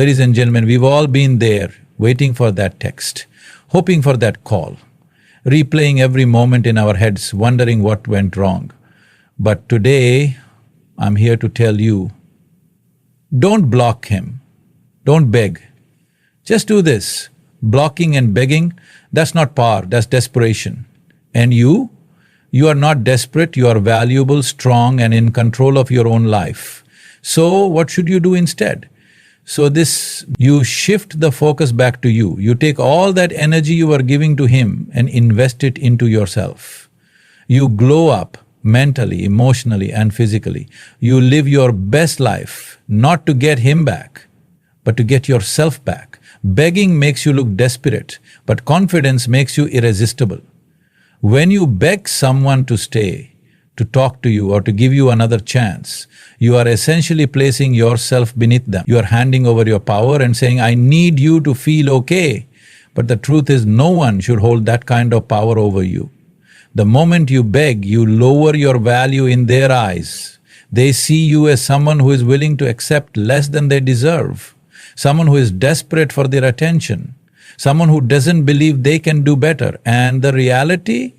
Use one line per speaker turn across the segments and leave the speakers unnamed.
Ladies and gentlemen, we've all been there, waiting for that text, hoping for that call, replaying every moment in our heads, wondering what went wrong. But today, I'm here to tell you, don't block him, don't beg. Just do this. Blocking and begging, that's not power, that's desperation. And you are not desperate, you are valuable, strong, and in control of your own life. So what should you do instead? You shift the focus back to you. You take all that energy you are giving to him and invest it into yourself. You glow up mentally, emotionally, and physically. You live your best life, not to get him back, but to get yourself back. Begging makes you look desperate, but confidence makes you irresistible. When you beg someone to stay, to talk to you or to give you another chance, you are essentially placing yourself beneath them. You are handing over your power and saying, I need you to feel okay. But the truth is, no one should hold that kind of power over you. The moment you beg, you lower your value in their eyes. They see you as someone who is willing to accept less than they deserve, someone who is desperate for their attention, someone who doesn't believe they can do better. And the reality?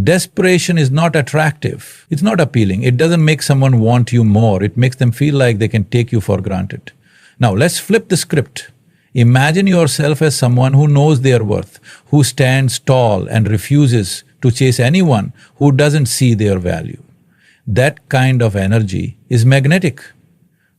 Desperation is not attractive. It's not appealing. It doesn't make someone want you more. It makes them feel like they can take you for granted. Now, let's flip the script. Imagine yourself as someone who knows their worth, who stands tall and refuses to chase anyone who doesn't see their value. That kind of energy is magnetic.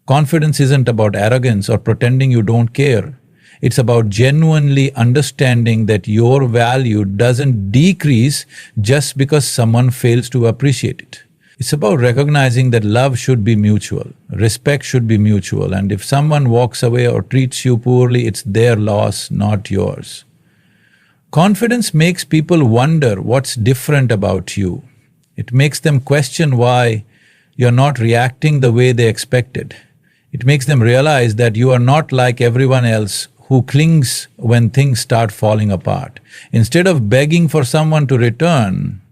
Confidence isn't about arrogance or pretending you don't care. It's about genuinely understanding that your value doesn't decrease just because someone fails to appreciate it. It's about recognizing that love should be mutual, respect should be mutual, and if someone walks away or treats you poorly, it's their loss, not yours. Confidence makes people wonder what's different about you. It makes them question why you're not reacting the way they expected. It makes them realize that you are not like everyone else who clings when things start falling apart. Instead of begging for someone to return,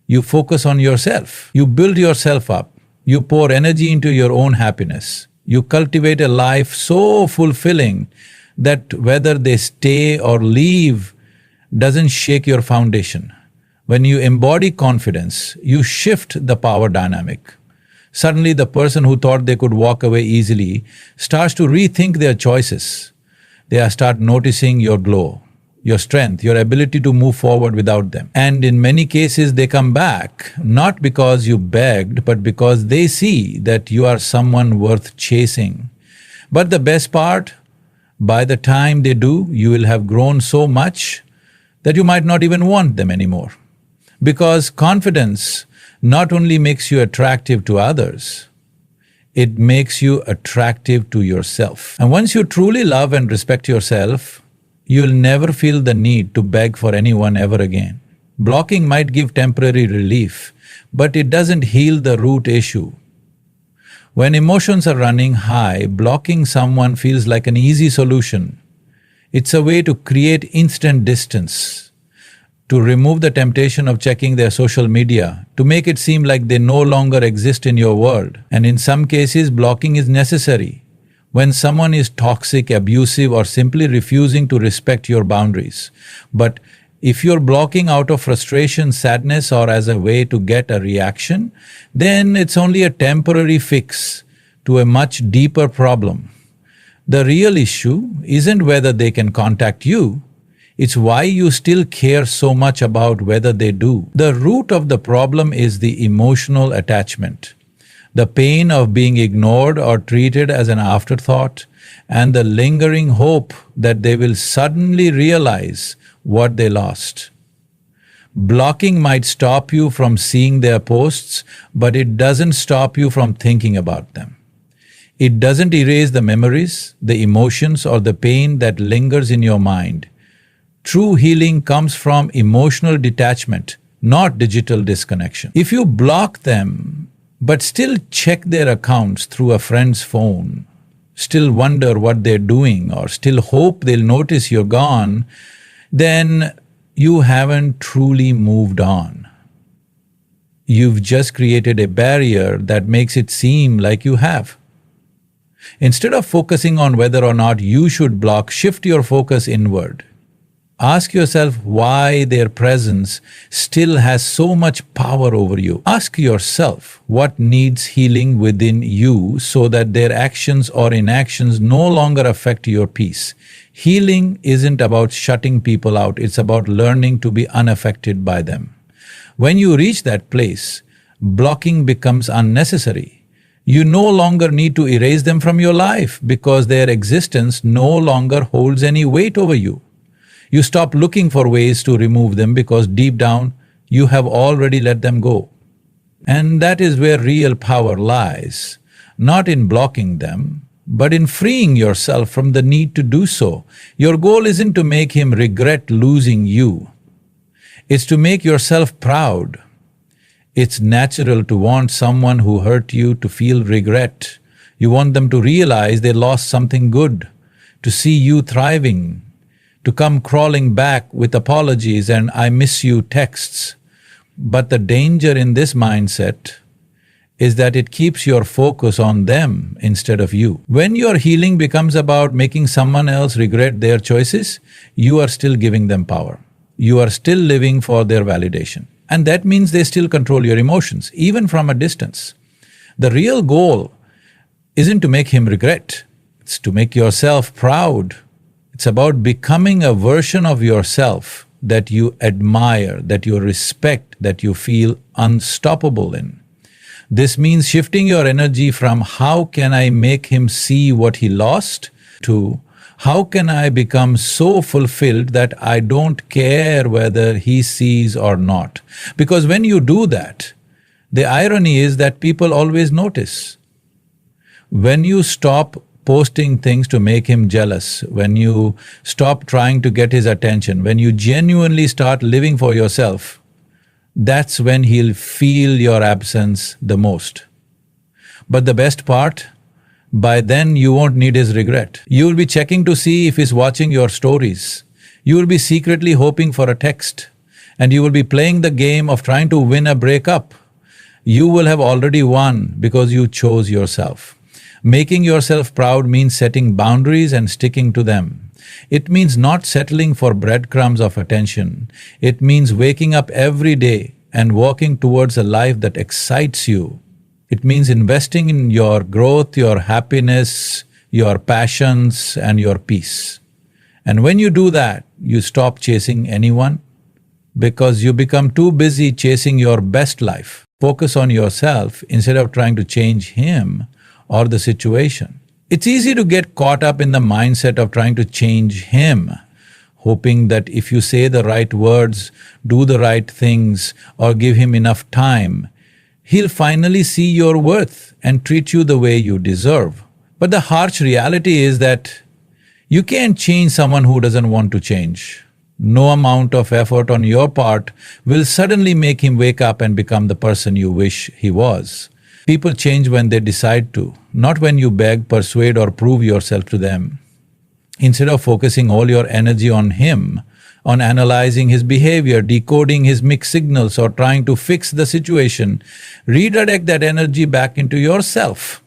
you focus on yourself. You build yourself up. You pour energy into your own happiness. You cultivate a life so fulfilling that whether they stay or leave doesn't shake your foundation. When you embody confidence, you shift the power dynamic. Suddenly, the person who thought they could walk away easily starts to rethink their choices. They start noticing your glow, your strength, your ability to move forward without them. And in many cases, they come back, not because you begged, but because they see that you are someone worth chasing. But the best part, by the time they do, you will have grown so much that you might not even want them anymore. Because confidence not only makes you attractive to others, it makes you attractive to yourself. And once you truly love and respect yourself, you'll never feel the need to beg for anyone ever again. Blocking might give temporary relief, but it doesn't heal the root issue. When emotions are running high, blocking someone feels like an easy solution. It's a way to create instant distance, to remove the temptation of checking their social media, to make it seem like they no longer exist in your world. And in some cases, blocking is necessary. When someone is toxic, abusive, or simply refusing to respect your boundaries. But if you're blocking out of frustration, sadness, or as a way to get a reaction, then it's only a temporary fix to a much deeper problem. The real issue isn't whether they can contact you, it's why you still care so much about whether they do. The root of the problem is the emotional attachment, the pain of being ignored or treated as an afterthought, and the lingering hope that they will suddenly realize what they lost. Blocking might stop you from seeing their posts, but it doesn't stop you from thinking about them. It doesn't erase the memories, the emotions, or the pain that lingers in your mind. True healing comes from emotional detachment, not digital disconnection. If you block them, but still check their accounts through a friend's phone, still wonder what they're doing, or still hope they'll notice you're gone, then you haven't truly moved on. You've just created a barrier that makes it seem like you have. Instead of focusing on whether or not you should block, shift your focus inward. Ask yourself why their presence still has so much power over you. Ask yourself what needs healing within you so that their actions or inactions no longer affect your peace. Healing isn't about shutting people out, it's about learning to be unaffected by them. When you reach that place, blocking becomes unnecessary. You no longer need to erase them from your life because their existence no longer holds any weight over you. You stop looking for ways to remove them because deep down you have already let them go. And that is where real power lies, not in blocking them, but in freeing yourself from the need to do so. Your goal isn't to make him regret losing you. It's to make yourself proud. It's natural to want someone who hurt you to feel regret. You want them to realize they lost something good, to see you thriving, to come crawling back with apologies and "I miss you" texts. But the danger in this mindset is that it keeps your focus on them instead of you. When your healing becomes about making someone else regret their choices, you are still giving them power. You are still living for their validation. And that means they still control your emotions, even from a distance. The real goal isn't to make him regret, it's to make yourself proud. It's about becoming a version of yourself that you admire, that you respect, that you feel unstoppable in. This means shifting your energy from "how can I make him see what he lost" to "how can I become so fulfilled that I don't care whether he sees or not." Because when you do that, the irony is that people always notice. When you stop posting things to make him jealous, when you stop trying to get his attention, when you genuinely start living for yourself, that's when he'll feel your absence the most. But the best part, by then you won't need his regret. You will be checking to see if he's watching your stories. You will be secretly hoping for a text, and you will be playing the game of trying to win a breakup. You will have already won because you chose yourself. Making yourself proud means setting boundaries and sticking to them. It means not settling for breadcrumbs of attention. It means waking up every day and walking towards a life that excites you. It means investing in your growth, your happiness, your passions, and your peace. And when you do that, you stop chasing anyone because you become too busy chasing your best life. Focus on yourself instead of trying to change him or the situation. It's easy to get caught up in the mindset of trying to change him, hoping that if you say the right words, do the right things, or give him enough time, he'll finally see your worth and treat you the way you deserve. But the harsh reality is that you can't change someone who doesn't want to change. No amount of effort on your part will suddenly make him wake up and become the person you wish he was. People change when they decide to, not when you beg, persuade, or prove yourself to them. Instead of focusing all your energy on him, on analyzing his behavior, decoding his mixed signals, or trying to fix the situation, redirect that energy back into yourself.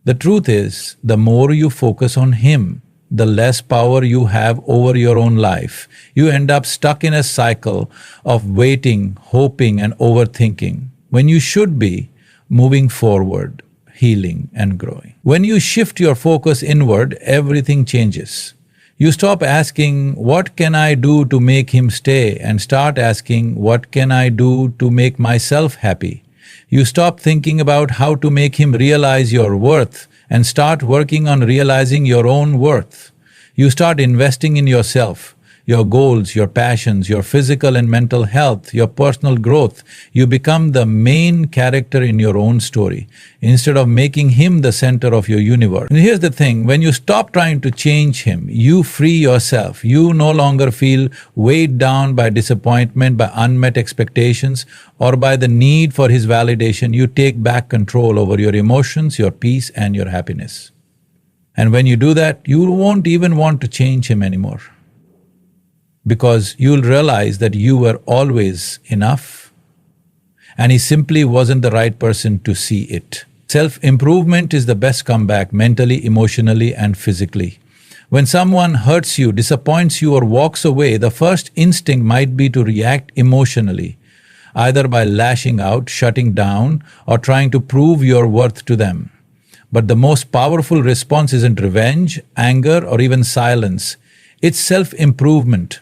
The truth is, the more you focus on him, the less power you have over your own life. You end up stuck in a cycle of waiting, hoping, and overthinking, when you should be moving forward, healing, and growing. When you shift your focus inward, everything changes. You stop asking, "What can I do to make him stay?" and start asking, "What can I do to make myself happy?" You stop thinking about how to make him realize your worth and start working on realizing your own worth. You start investing in yourself, your goals, your passions, your physical and mental health, your personal growth. You become the main character in your own story, instead of making him the center of your universe. And here's the thing, when you stop trying to change him, you free yourself. You no longer feel weighed down by disappointment, by unmet expectations, or by the need for his validation. You take back control over your emotions, your peace, and your happiness. And when you do that, you won't even want to change him anymore, because you'll realize that you were always enough, and he simply wasn't the right person to see it. Self-improvement is the best comeback mentally, emotionally, and physically. When someone hurts you, disappoints you, or walks away, the first instinct might be to react emotionally, either by lashing out, shutting down, or trying to prove your worth to them. But the most powerful response isn't revenge, anger, or even silence. It's self-improvement.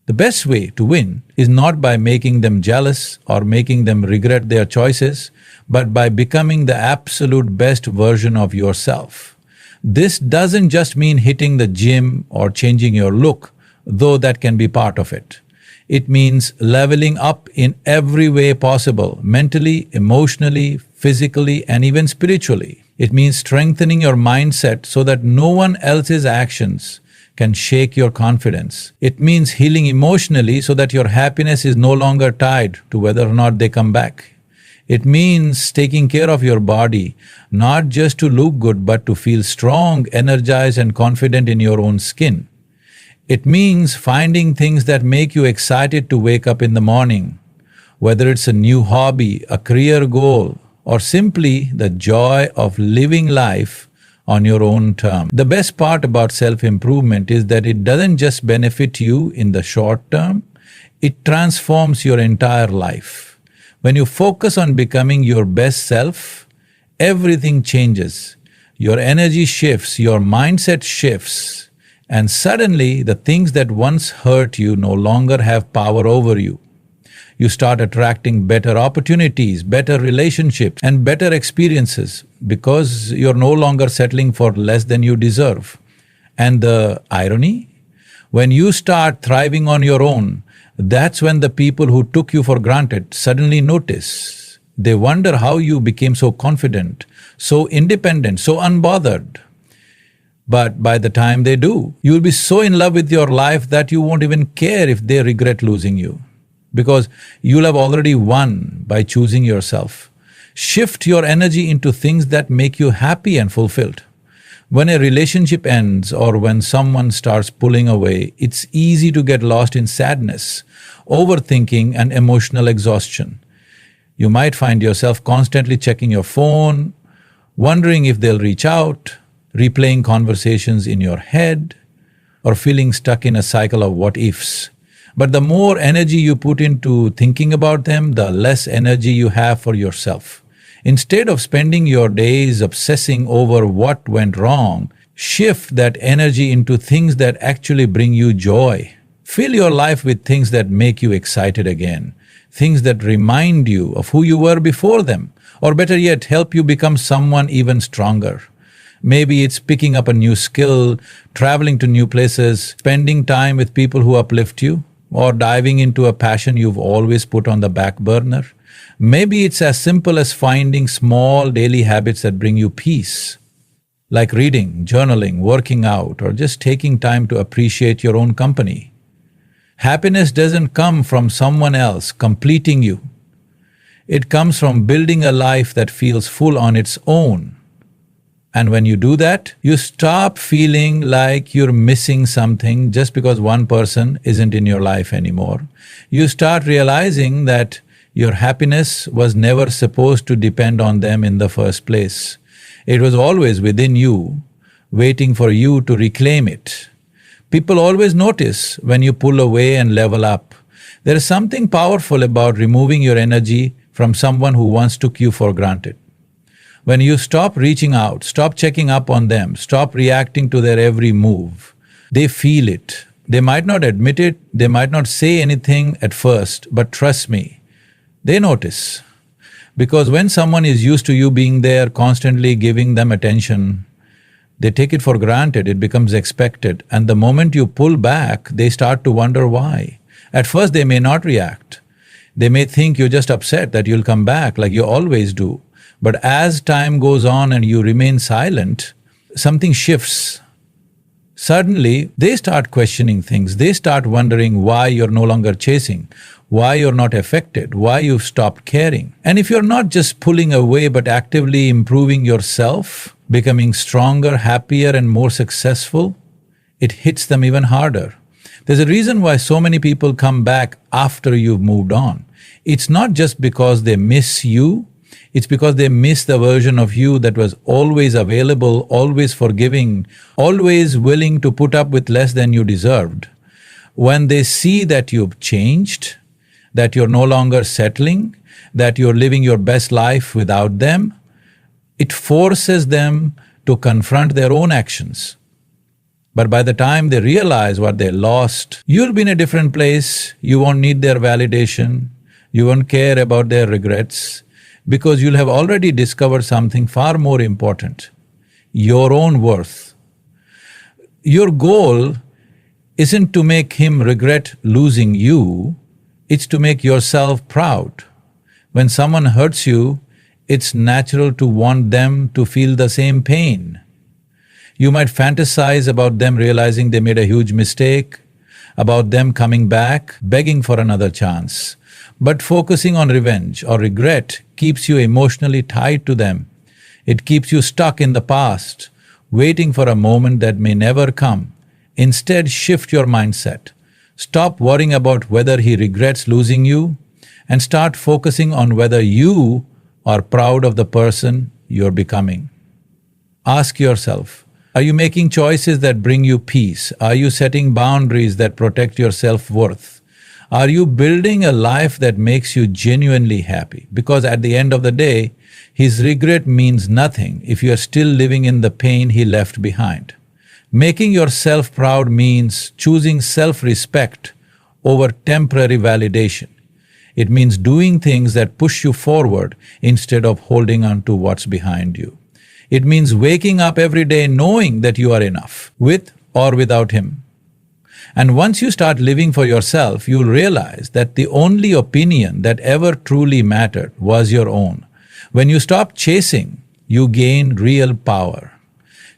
The best way to win is not by making them jealous or making them regret their choices, but by becoming the absolute best version of yourself. This doesn't just mean hitting the gym or changing your look, though that can be part of it. It means leveling up in every way possible, mentally, emotionally, physically, and even spiritually. It means strengthening your mindset so that no one else's actions can shake your confidence. It means healing emotionally so that your happiness is no longer tied to whether or not they come back. It means taking care of your body, not just to look good, but to feel strong, energized, and confident in your own skin. It means finding things that make you excited to wake up in the morning, whether it's a new hobby, a career goal, or simply the joy of living life on your own terms. The best part about self-improvement is that it doesn't just benefit you in the short term, it transforms your entire life. When you focus on becoming your best self, everything changes. Your energy shifts, your mindset shifts, and suddenly the things that once hurt you no longer have power over you. You start attracting better opportunities, better relationships, and better experiences because you're no longer settling for less than you deserve. And the irony? When you start thriving on your own, that's when the people who took you for granted suddenly notice. They wonder how you became so confident, so independent, so unbothered. But by the time they do, you'll be so in love with your life that you won't even care if they regret losing you, because you'll have already won by choosing yourself. Shift your energy into things that make you happy and fulfilled. When a relationship ends or when someone starts pulling away, it's easy to get lost in sadness, overthinking, and emotional exhaustion. You might find yourself constantly checking your phone, wondering if they'll reach out, replaying conversations in your head, or feeling stuck in a cycle of what-ifs. But the more energy you put into thinking about them, the less energy you have for yourself. Instead of spending your days obsessing over what went wrong, shift that energy into things that actually bring you joy. Fill your life with things that make you excited again, things that remind you of who you were before them, or better yet, help you become someone even stronger. Maybe it's picking up a new skill, traveling to new places, spending time with people who uplift you, or diving into a passion you've always put on the back burner. Maybe it's as simple as finding small daily habits that bring you peace, like reading, journaling, working out, or just taking time to appreciate your own company. Happiness doesn't come from someone else completing you. It comes from building a life that feels full on its own. And when you do that, you stop feeling like you're missing something just because one person isn't in your life anymore. You start realizing that your happiness was never supposed to depend on them in the first place. It was always within you, waiting for you to reclaim it. People always notice when you pull away and level up. There is something powerful about removing your energy from someone who once took you for granted. When you stop reaching out, stop checking up on them, stop reacting to their every move, they feel it. They might not admit it, they might not say anything at first, but trust me, they notice. Because when someone is used to you being there, constantly giving them attention, they take it for granted, it becomes expected, and the moment you pull back, they start to wonder why. At first they may not react. They may think you're just upset that you'll come back like you always do. But as time goes on and you remain silent, something shifts. Suddenly, they start questioning things. They start wondering why you're no longer chasing, why you're not affected, why you've stopped caring. And if you're not just pulling away but actively improving yourself, becoming stronger, happier, and more successful, it hits them even harder. There's a reason why so many people come back after you've moved on. It's not just because they miss you, It's because they miss the version of you that was always available, always forgiving, always willing to put up with less than you deserved. When they see that you've changed, that you're no longer settling, that you're living your best life without them, it forces them to confront their own actions. But by the time they realize what they lost, you'll be in a different place, you won't need their validation, you won't care about their regrets, because you'll have already discovered something far more important, your own worth. Your goal isn't to make him regret losing you, it's to make yourself proud. When someone hurts you, it's natural to want them to feel the same pain. You might fantasize about them realizing they made a huge mistake, about them coming back, begging for another chance. But focusing on revenge or regret keeps you emotionally tied to them. It keeps you stuck in the past, waiting for a moment that may never come. Instead, shift your mindset. Stop worrying about whether he regrets losing you and start focusing on whether you are proud of the person you're becoming. Ask yourself, are you making choices that bring you peace? Are you setting boundaries that protect your self-worth? Are you building a life that makes you genuinely happy? Because at the end of the day, his regret means nothing if you are still living in the pain he left behind. Making yourself proud means choosing self-respect over temporary validation. It means doing things that push you forward instead of holding on to what's behind you. It means waking up every day knowing that you are enough, with or without him. And once you start living for yourself, you'll realize that the only opinion that ever truly mattered was your own. When you stop chasing, you gain real power.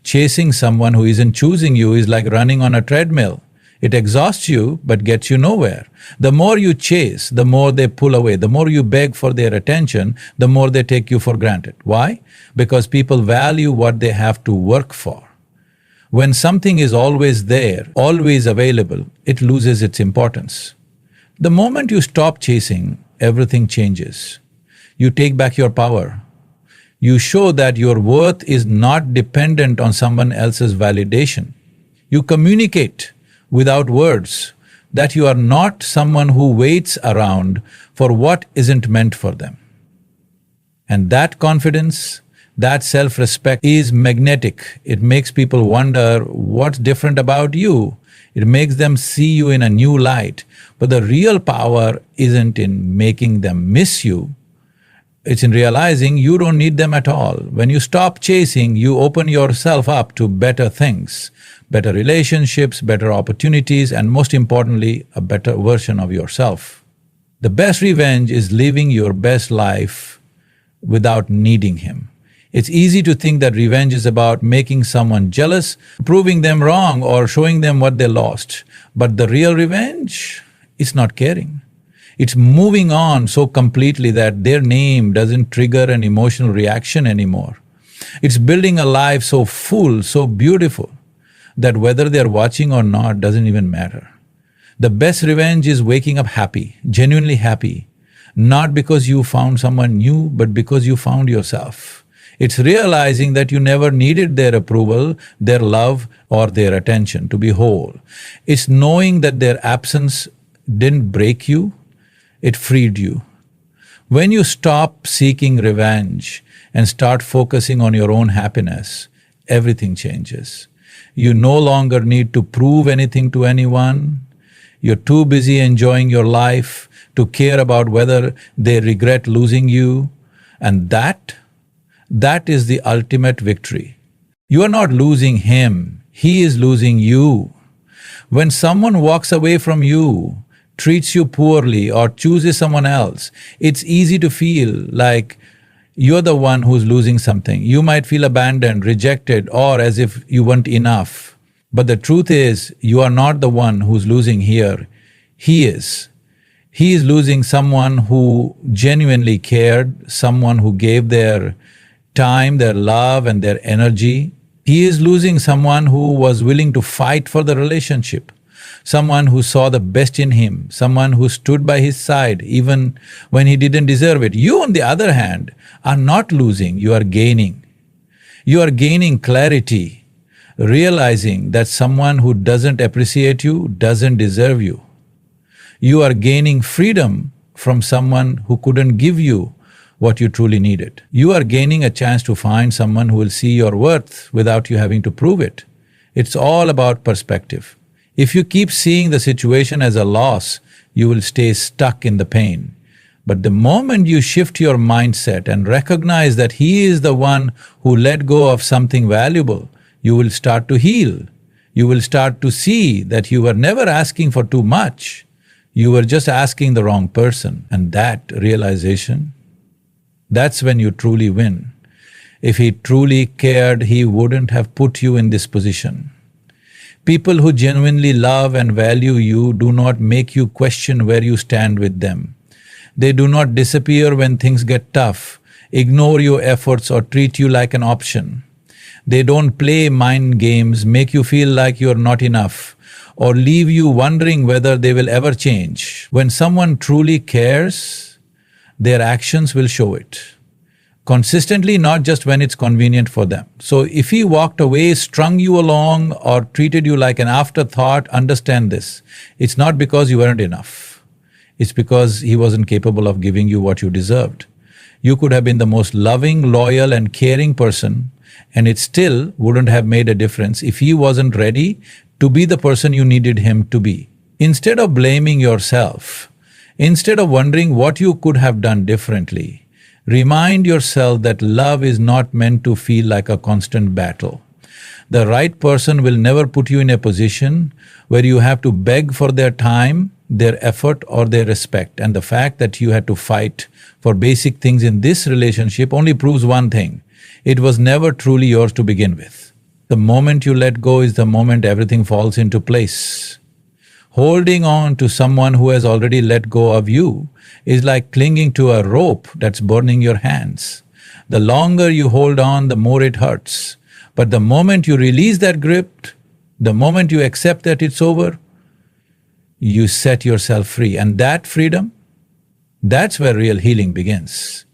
Chasing someone who isn't choosing you is like running on a treadmill. It exhausts you but gets you nowhere. The more you chase, the more they pull away. The more you beg for their attention, the more they take you for granted. Why? Because people value what they have to work for. When something is always there, always available, it loses its importance. The moment you stop chasing, everything changes. You take back your power. You show that your worth is not dependent on someone else's validation. You communicate without words that you are not someone who waits around for what isn't meant for them. And that confidence, that self-respect is magnetic. It makes people wonder what's different about you. It makes them see you in a new light. But the real power isn't in making them miss you. It's in realizing you don't need them at all. When you stop chasing, you open yourself up to better things, better relationships, better opportunities, and most importantly, a better version of yourself. The best revenge is living your best life without needing him. It's easy to think that revenge is about making someone jealous, proving them wrong, or showing them what they lost. But the real revenge is not caring. It's moving on so completely that their name doesn't trigger an emotional reaction anymore. It's building a life so full, so beautiful, that whether they're watching or not doesn't even matter. The best revenge is waking up happy, genuinely happy, not because you found someone new, but because you found yourself. It's realizing that you never needed their approval, their love, or their attention to be whole. It's knowing that their absence didn't break you, it freed you. When you stop seeking revenge and start focusing on your own happiness, everything changes. You no longer need to prove anything to anyone. You're too busy enjoying your life to care about whether they regret losing you. And that is the ultimate victory. You are not losing him, he is losing you. When someone walks away from you, treats you poorly, or chooses someone else, it's easy to feel like you're the one who's losing something. You might feel abandoned, rejected, or as if you weren't enough. But the truth is, you are not the one who's losing here. He is. He is losing someone who genuinely cared, someone who gave their time, their love, and their energy. He is losing someone who was willing to fight for the relationship. someone who saw the best in him, someone who stood by his side even when he didn't deserve it. You, on the other hand, are not losing, you are gaining. You are gaining clarity, realizing that someone who doesn't appreciate you doesn't deserve you. You are gaining freedom from someone who couldn't give you what you truly needed. You are gaining a chance to find someone who will see your worth without you having to prove it. It's all about perspective. If you keep seeing the situation as a loss, you will stay stuck in the pain. But the moment you shift your mindset and recognize that he is the one who let go of something valuable, you will start to heal. You will start to see that you were never asking for too much. You were just asking the wrong person. And that realization, that's when you truly win. If he truly cared, he wouldn't have put you in this position. People who genuinely love and value you do not make you question where you stand with them. They do not disappear when things get tough, ignore your efforts or treat you like an option. They don't play mind games, make you feel like you're not enough, or leave you wondering whether they will ever change. When someone truly cares, their actions will show it. Consistently, not just when it's convenient for them. So if he walked away, strung you along, or treated you like an afterthought, understand this. It's not because you weren't enough. It's because he wasn't capable of giving you what you deserved. You could have been the most loving, loyal, and caring person, and it still wouldn't have made a difference if he wasn't ready to be the person you needed him to be. Instead of blaming yourself, instead of wondering what you could have done differently, remind yourself that love is not meant to feel like a constant battle. The right person will never put you in a position where you have to beg for their time, their effort, or their respect. And the fact that you had to fight for basic things in this relationship only proves one thing: it was never truly yours to begin with. The moment you let go is the moment everything falls into place. Holding on to someone who has already let go of you is like clinging to a rope that's burning your hands. The longer you hold on, the more it hurts. But the moment you release that grip, the moment you accept that it's over, you set yourself free. And that freedom, that's where real healing begins.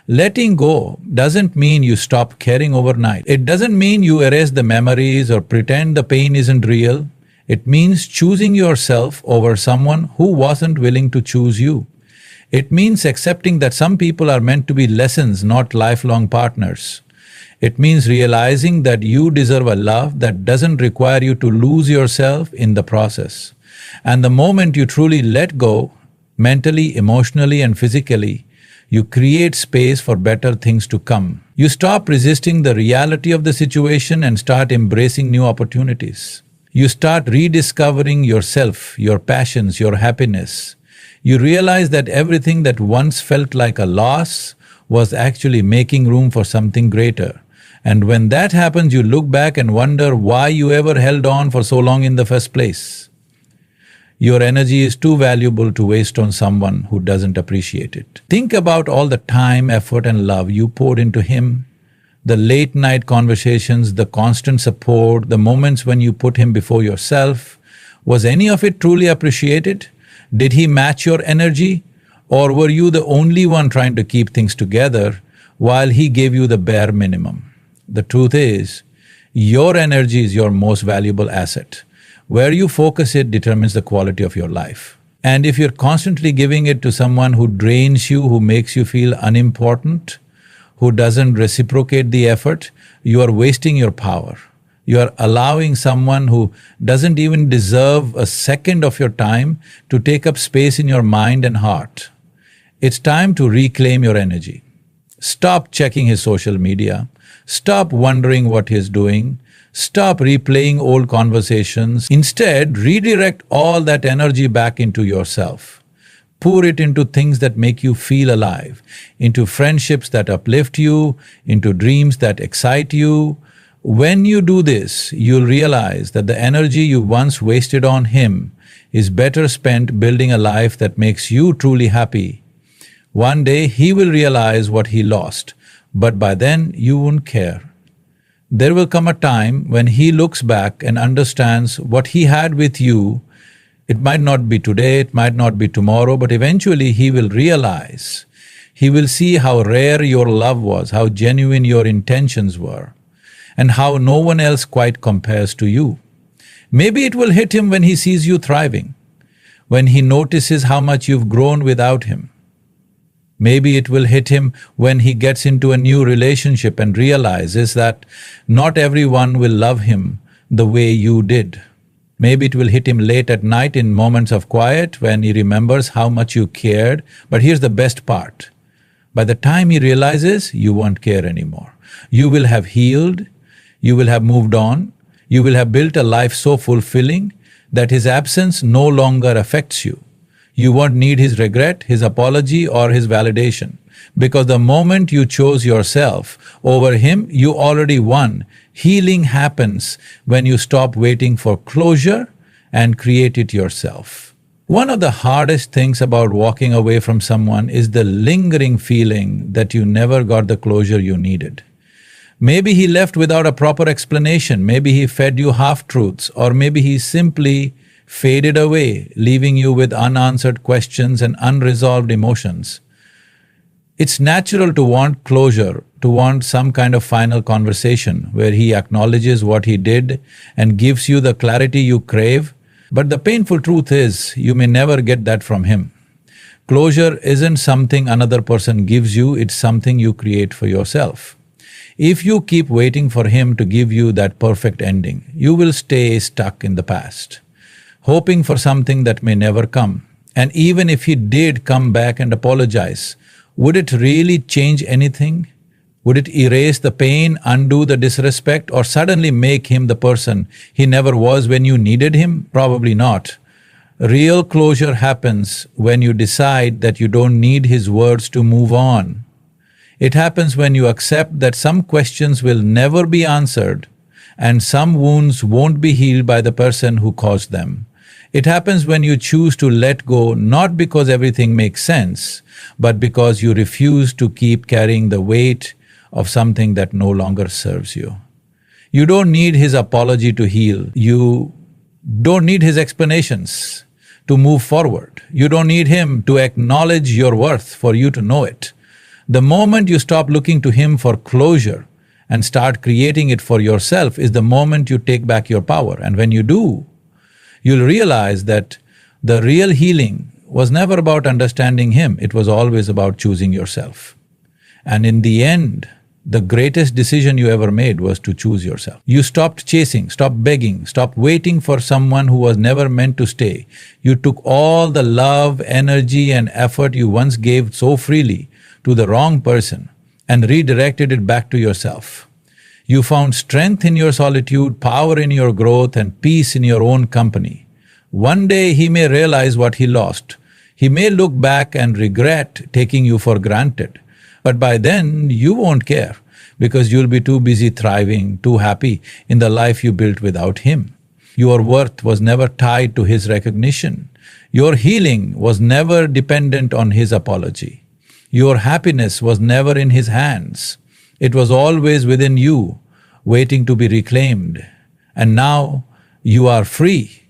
Letting go doesn't mean you stop caring overnight. It doesn't mean you erase the memories or pretend the pain isn't real. It means choosing yourself over someone who wasn't willing to choose you. It means accepting that some people are meant to be lessons, not lifelong partners. It means realizing that you deserve a love that doesn't require you to lose yourself in the process. And the moment you truly let go, mentally, emotionally, and physically, you create space for better things to come. You stop resisting the reality of the situation and start embracing new opportunities. You start rediscovering yourself, your passions, your happiness. You realize that everything that once felt like a loss was actually making room for something greater. And when that happens, you look back and wonder why you ever held on for so long in the first place. Your energy is too valuable to waste on someone who doesn't appreciate it. Think about all the time, effort, and love you poured into him, the late-night conversations, the constant support, the moments when you put him before yourself. Was any of it truly appreciated? Did he match your energy? Or were you the only one trying to keep things together while he gave you the bare minimum? The truth is, your energy is your most valuable asset. Where you focus it determines the quality of your life. And if you're constantly giving it to someone who drains you, who makes you feel unimportant, who doesn't reciprocate the effort, you are wasting your power. You are allowing someone who doesn't even deserve a second of your time to take up space in your mind and heart. It's time to reclaim your energy. Stop checking his social media. Stop wondering what he's doing. Stop replaying old conversations. Instead, redirect all that energy back into yourself. Pour it into things that make you feel alive, into friendships that uplift you, into dreams that excite you. When you do this, you'll realize that the energy you once wasted on him is better spent building a life that makes you truly happy. One day he will realize what he lost, but by then you won't care. There will come a time when he looks back and understands what he had with you It might not be today, it might not be tomorrow, but eventually he will realize, he will see how rare your love was, how genuine your intentions were, and how no one else quite compares to you. Maybe it will hit him when he sees you thriving, when he notices how much you've grown without him. Maybe it will hit him when he gets into a new relationship and realizes that not everyone will love him the way you did. Maybe it will hit him late at night in moments of quiet when he remembers how much you cared. But here's the best part. By the time he realizes, you won't care anymore. You will have healed, you will have moved on, you will have built a life so fulfilling that his absence no longer affects you. You won't need his regret, his apology, or his validation. Because the moment you chose yourself over him, you already won. Healing happens when you stop waiting for closure and create it yourself. One of the hardest things about walking away from someone is the lingering feeling that you never got the closure you needed. Maybe he left without a proper explanation, maybe he fed you half-truths, or maybe he simply faded away, leaving you with unanswered questions and unresolved emotions. It's natural to want closure, to want some kind of final conversation where he acknowledges what he did and gives you the clarity you crave, but the painful truth is you may never get that from him. Closure isn't something another person gives you, it's something you create for yourself. If you keep waiting for him to give you that perfect ending, you will stay stuck in the past, hoping for something that may never come. And even if he did come back and apologize, would it really change anything? Would it erase the pain, undo the disrespect, or suddenly make him the person he never was when you needed him? Probably not. Real closure happens when you decide that you don't need his words to move on. It happens when you accept that some questions will never be answered and some wounds won't be healed by the person who caused them. It happens when you choose to let go, not because everything makes sense, but because you refuse to keep carrying the weight of something that no longer serves you. You don't need his apology to heal. You don't need his explanations to move forward. You don't need him to acknowledge your worth for you to know it. The moment you stop looking to him for closure and start creating it for yourself is the moment you take back your power. And when you do, you'll realize that the real healing was never about understanding him, it was always about choosing yourself. And in the end, the greatest decision you ever made was to choose yourself. You stopped chasing, stopped begging, stopped waiting for someone who was never meant to stay. You took all the love, energy, and effort you once gave so freely to the wrong person and redirected it back to yourself. You found strength in your solitude, power in your growth, and peace in your own company. One day he may realize what he lost. He may look back and regret taking you for granted. But by then, you won't care because you'll be too busy thriving, too happy in the life you built without him. Your worth was never tied to his recognition. Your healing was never dependent on his apology. Your happiness was never in his hands. It was always within you, waiting to be reclaimed. And now you are free.